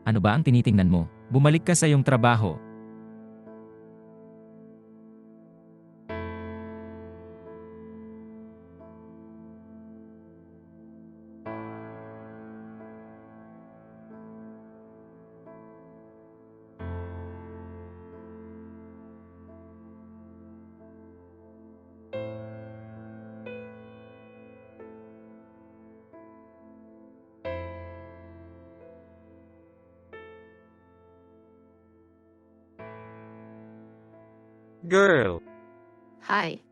Ano ba ang tinitingnan mo? Bumalik ka sa iyong trabaho. Girl, Hi.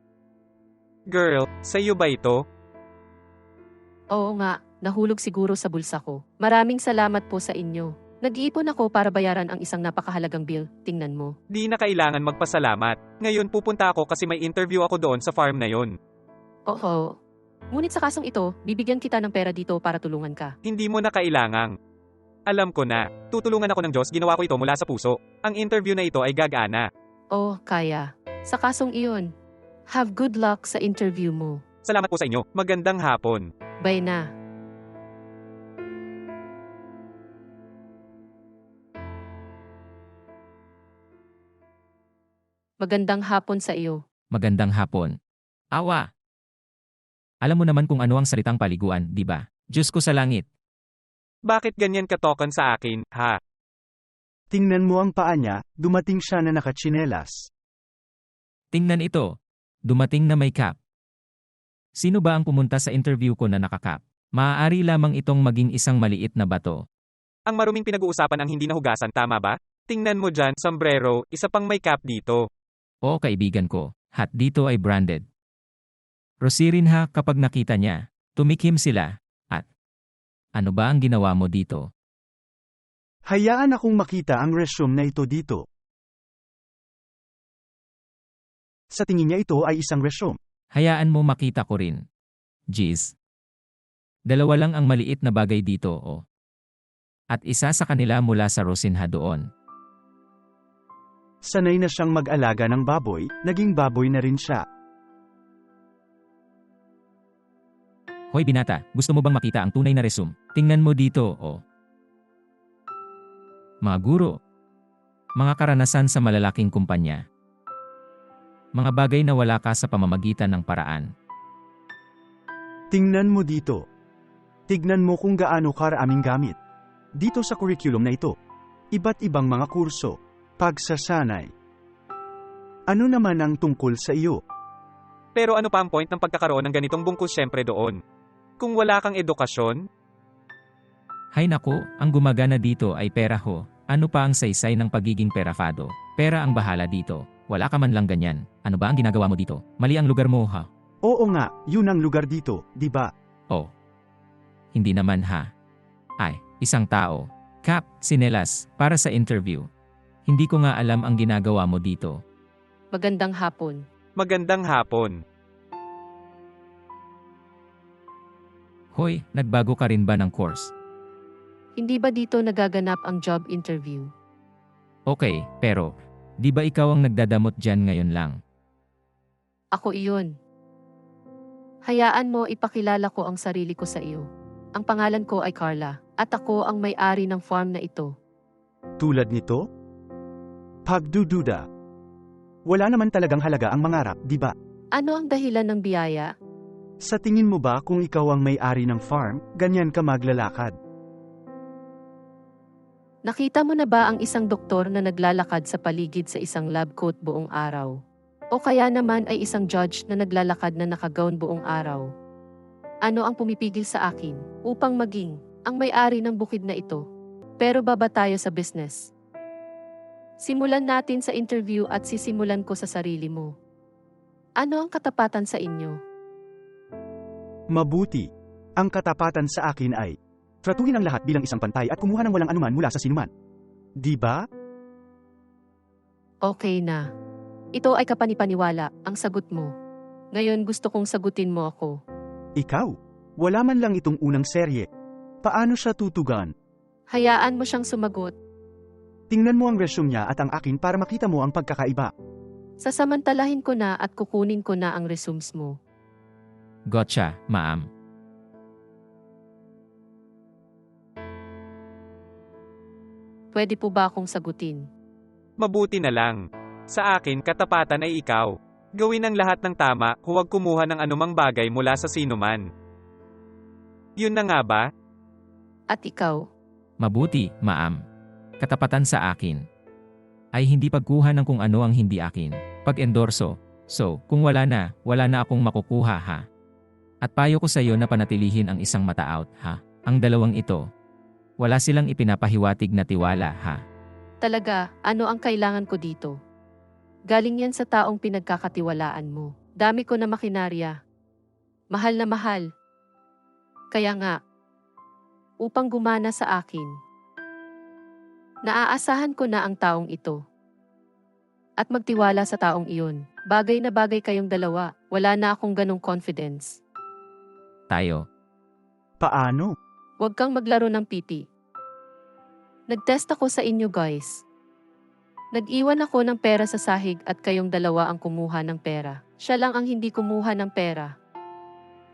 sa'yo ba ito? Oo nga, nahulog siguro sa bulsa ko. Maraming salamat po sa inyo. Nag-iipon ako para bayaran ang isang napakahalagang bill. Tingnan mo. Di na kailangan magpasalamat. Ngayon pupunta ako kasi may interview ako doon sa farm na yon. Oo. Ngunit sa kasong ito, bibigyan kita ng pera dito para tulungan ka. Hindi mo na kailangang. Alam ko na, tutulungan ako ng Diyos, ginawa ko ito mula sa puso. Ang interview na ito ay gagana. Oh, kaya. Sa kasong iyon. Have good luck sa interview mo. Salamat po sa inyo. Magandang hapon. Bye na. Magandang hapon sa iyo. Magandang hapon. Awa! Alam mo naman kung ano ang salitang paliguan, di ba? Diyos ko sa langit. Bakit ganyan katokan sa akin, ha? Tingnan mo ang paa niya, dumating siya na nakatsinelas. Tingnan ito. Dumating na may cap. Sino ba ang pumunta sa interview ko na nakakap? Maaari lamang itong maging isang maliit na bato. Ang maruming pinag-uusapan ang hindi nahugasan, tama ba? Tingnan mo dyan, sombrero, isa pang may cap dito. O kaibigan ko, hat dito ay branded. Rosirin ha kapag nakita niya. Tumikim sila. At ano ba ang ginawa mo dito? Hayaan akong makita ang resume na ito dito. Sa tingin niya ito ay isang resume. Hayaan mo makita ko rin. Jeez. Dalawa lang ang maliit na bagay dito o. At isa sa kanila mula sa Rosinha doon. Sanay na siyang mag-alaga ng baboy, naging baboy na rin siya. Hoy binata, gusto mo bang makita ang tunay na resume? Tingnan mo dito o. Mga guro. Mga karanasan sa malalaking kumpanya. Mga bagay na wala ka sa pamamagitan ng paraan. Tingnan mo dito. Tignan mo kung gaano karaming gamit. Dito sa curriculum na ito. Iba't ibang mga kurso. Pagsasanay. Ano naman ang tungkol sa iyo? Pero ano pa ang point ng pagkakaroon ng ganitong bungkus syempre doon? Kung wala kang edukasyon? Hay nako, ang gumagana dito ay pera ho. Ano pa ang saysay ng pagiging perafado? Pera ang bahala dito. Wala ka man lang ganyan. Ano ba ang ginagawa mo dito? Mali ang lugar mo ha? Oo nga, yun ang lugar dito, di ba? Oh. Hindi naman ha. Ay, isang tao. Cap, sinelas, para sa interview. Hindi ko nga alam ang ginagawa mo dito. Magandang hapon. Magandang hapon. Hoy, nagbago ka rin ba ng course? Hindi ba dito nagaganap ang job interview? Okay, pero, di ba ikaw ang nagdadamot dyan ngayon lang? Ako iyon. Hayaan mo ipakilala ko ang sarili ko sa iyo. Ang pangalan ko ay Carla, at ako ang may-ari ng farm na ito. Tulad nito? Pagdududa. Wala naman talagang halaga ang mangarap, di ba? Ano ang dahilan ng biyaya? Sa tingin mo ba kung ikaw ang may-ari ng farm, ganyan ka maglalakad? Nakita mo na ba ang isang doktor na naglalakad sa paligid sa isang lab coat buong araw? O kaya naman ay isang judge na naglalakad na nakagown buong araw? Ano ang pumipigil sa akin upang maging ang may-ari ng bukid na ito? Pero baba tayo sa business. Simulan natin sa interview at sisimulan ko sa sarili mo. Ano ang katapatan sa inyo? Mabuti. Ang katapatan sa akin ay, tratuhin ang lahat bilang isang pantay at kumuha ng walang anuman mula sa sinuman. Di ba? Okay na. Ito ay kapanipaniwala, ang sagot mo. Ngayon gusto kong sagutin mo ako. Ikaw? Wala man lang itong unang serye. Paano siya tutugan? Hayaan mo siyang sumagot. Tingnan mo ang resume niya at ang akin para makita mo ang pagkakaiba. Sasamantalahin ko na at kukunin ko na ang resumes mo. Gotcha, ma'am. Pwede po ba akong sagutin? Mabuti na lang. Sa akin, katapatan ay ikaw. Gawin ang lahat ng tama, huwag kumuha ng anumang bagay mula sa sinuman. Yun na nga ba? At ikaw? Mabuti, ma'am. Katapatan sa akin ay hindi pagkuha ng kung ano ang hindi akin. Pag-endorso. So, kung wala na akong makukuha ha. At payo ko sa iyo na panatilihin ang isang mata-out ha. Ang dalawang ito. Wala silang ipinapahiwatig na tiwala ha. Talaga, ano ang kailangan ko dito? Galing yan sa taong pinagkakatiwalaan mo. Dami ko na makinarya. Mahal na mahal. Kaya nga, upang gumana sa akin, naaasahan ko na ang taong ito. At magtiwala sa taong iyon. Bagay na bagay kayong dalawa. Wala na akong ganong confidence. Tayo. Paano? Huwag kang maglaro ng piti. Nagtest ako sa inyo guys. Nag-iwan ako ng pera sa sahig at kayong dalawa ang kumuha ng pera. Siya lang ang hindi kumuha ng pera.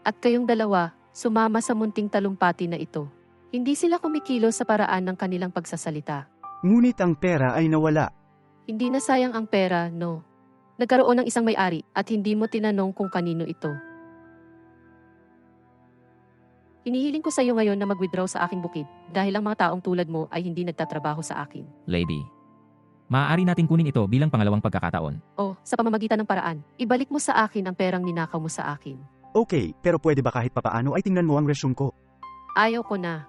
At kayong dalawa, sumama sa munting talumpati na ito. Hindi sila kumikilos sa paraan ng kanilang pagsasalita. Ngunit ang pera ay nawala. Hindi na sayang ang pera, no? Nagkaroon ng isang may-ari at hindi mo tinanong kung kanino ito. Hinihiling ko sa iyo ngayon na mag-withdraw sa aking bukid dahil ang mga taong tulad mo ay hindi nagtatrabaho sa akin. Lady. Maaari natin kunin ito bilang pangalawang pagkakataon. O, sa pamamagitan ng paraan, ibalik mo sa akin ang perang ninakaw mo sa akin. Okay, pero pwede ba kahit papaano ay tingnan mo ang resume ko? Ayaw ko na.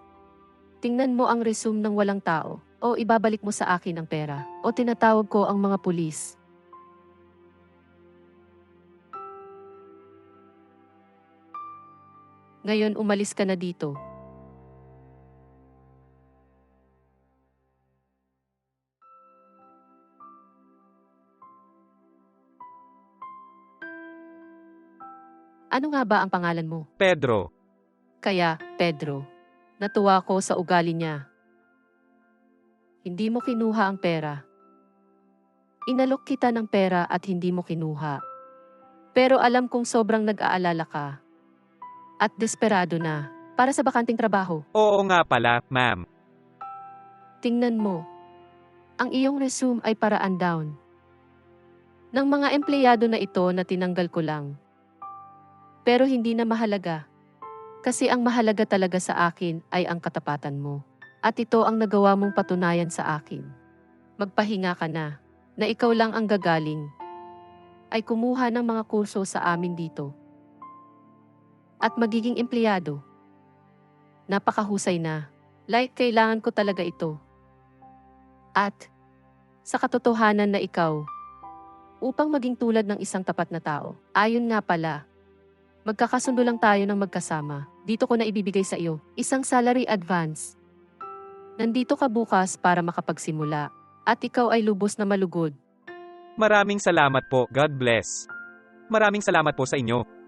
Tingnan mo ang resume ng walang tao. O ibabalik mo sa akin ang pera. O tinatawag ko ang mga pulis. Ngayon umalis ka na dito. Ano nga ba ang pangalan mo? Pedro. Kaya, Pedro, natuwa ko sa ugali niya. Hindi mo kinuha ang pera. Inalok kita ng pera at hindi mo kinuha. Pero alam kong sobrang nag-aalala ka. At desperado na, para sa bakanting trabaho. Oo nga pala, ma'am. Tingnan mo. Ang iyong resume ay paraan down. Ng mga empleyado na ito na tinanggal ko lang. Pero hindi na mahalaga. Kasi ang mahalaga talaga sa akin ay ang katapatan mo. At ito ang nagawa mong patunayan sa akin. Magpahinga ka na ikaw lang ang gagaling. Ay kumuha ng mga kurso sa amin dito. At magiging empleyado. Napakahusay na. Like kailangan ko talaga ito. At sa katotohanan na ikaw, upang maging tulad ng isang tapat na tao. Ayon nga pala, magkakasundo lang tayo ng magkasama. Dito ko na ibibigay sa iyo, isang salary advance. Nandito ka bukas para makapagsimula. At ikaw ay lubos na malugod. Maraming salamat po, God bless. Maraming salamat po sa inyo.